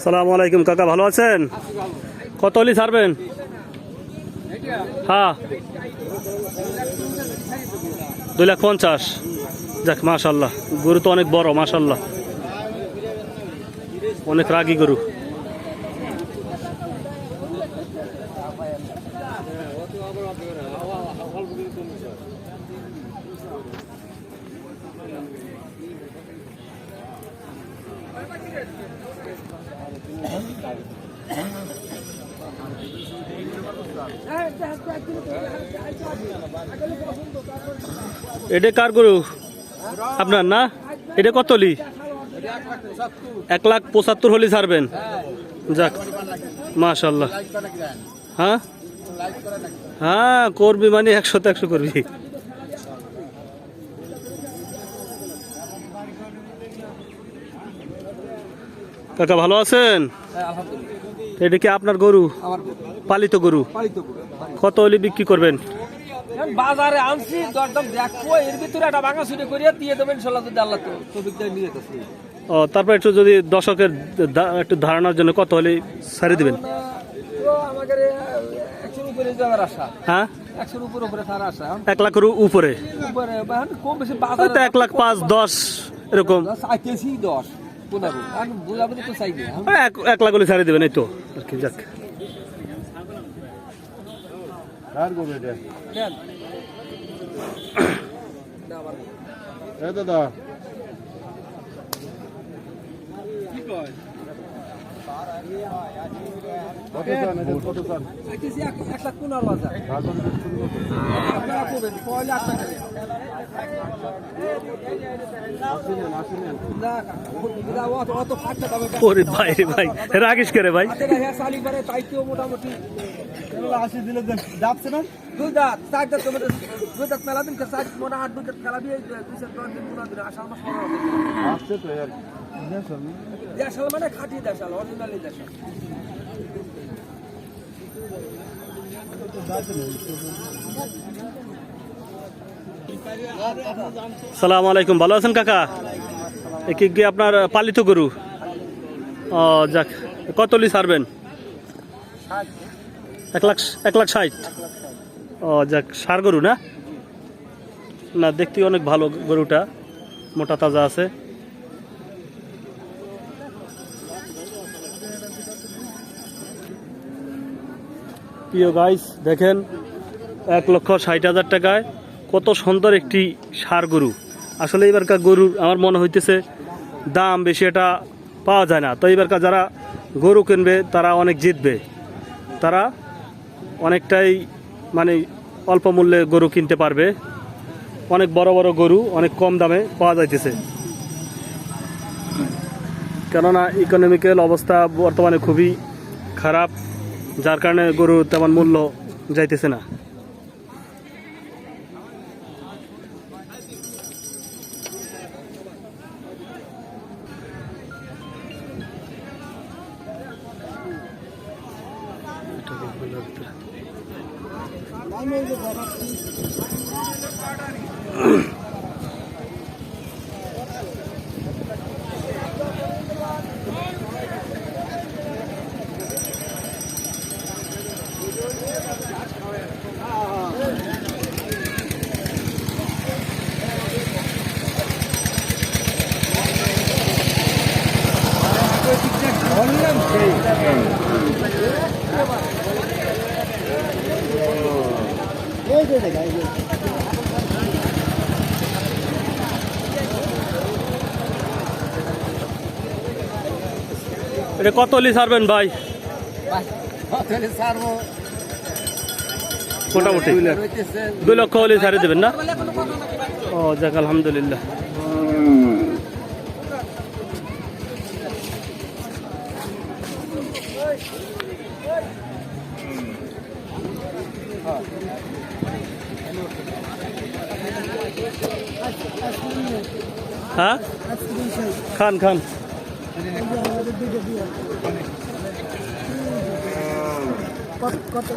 সালামু আলাইকুম কাকা, ভালো আছেন? কত হলি ছাড়বেন? হ্যাঁ, 2,50,000। যাক, মাশাল্লাহ, গরু তো অনেক বড়, মাশাল্লাহ, অনেক রাগী গরু। এটা কার গরু? আপনার না? এটা কত হলি? 1,75,000 হলি ছাড়বেন? যাক, মাশাল্লাহ। হ্যাঁ হ্যাঁ, করবি মানে 100 100 করবি। কাকা ভালো আছেন? এটা কি আপনার গরু? পালিত গরু। কত হলে বিক্রি করবেন? বাজারে আনছি, দরদাম দেখবো, এর ভিতরে একটা ভাঙা ছুটি করিয়া দিয়ে দেবেন, ইনশাআল্লাহ, যদি আল্লাহ তৌফিক দেয় নিয়ে যেতেছি। ও, তারপর একটু যদি দর্শকের একটু ধারণার জন্য কত হলে ছাড়ে দিবেন? আমাদের 100 উপরে যাওয়ার আশা। হ্যাঁ, 100 উপরে ছাড়া আশা। 1 লাখের উপরে? উপরে কম বেশি বাজারে 1,05,000 10 এরকম চাইতেছি 10 15 আর বুঝাবুঝি তো চাইবে। 1 লাখ হলে ছাড়ে দিবেন, এই তো আর কি। যাক, দাদা কত চান? 1,15,000 আপনারা করবেন, পয়লা আপনারা অত ফাটতে তবে ওরে ভাই রে ভাই, রাগিস করে ভাই। চালি করে তাইতেও মোটামুটি 80 দিলে যাচ্ছে না? 2 দাঁত 4 দাঁত তোমাদের 2 দাঁত মেলা দিন 4 মোটা 8 2 দাঁত খেলা দিয়ে 2 দিন মোটা দিন আষাঢ় মাস পড়া হবে। আসছে তো यार। দেশাল মানে খাঁটি দেশাল, অরিজিনালি দেশাল। সালাম আলাইকুম, ভালো আছেন কাকা? কি কি আপনার পালিত গরু? ও যাক, কত হলে ছাড়বেন? 1,60,000। ও যাক, ষাঁড় গরু না? না, দেখতে অনেক ভালো গরুটা, মোটা তাজা আছে। প্রিয় গাইস, দেখেন 1,60,000 টাকায় কত সুন্দর একটি ষাঁড় গরু। আসলে এবারকার গরুর আমার মনে হইতেছে দাম বেশি এটা পাওয়া যায় না। তো এবারকার যারা গরু কিনবে তারা অনেক জিতবে, তারা অনেকটাই মানে অল্প মূল্যে গরু কিনতে পারবে। অনেক বড় বড় গরু অনেক কম দামে পাওয়া যাইতেছে, কেননা ইকোনমিক্যাল অবস্থা বর্তমানে খুবই খারাপ, যার কারণে গরু তেমন মূল্য যাইতেছে না। এটা কত হলে ছাড়বেন ভাই? মোটামুটি 2 লক্ষ হলে ছাড়ে দেবেন না? ও যাক, আলহামদুলিল্লাহ। হ্যাঁ, খান খান। কত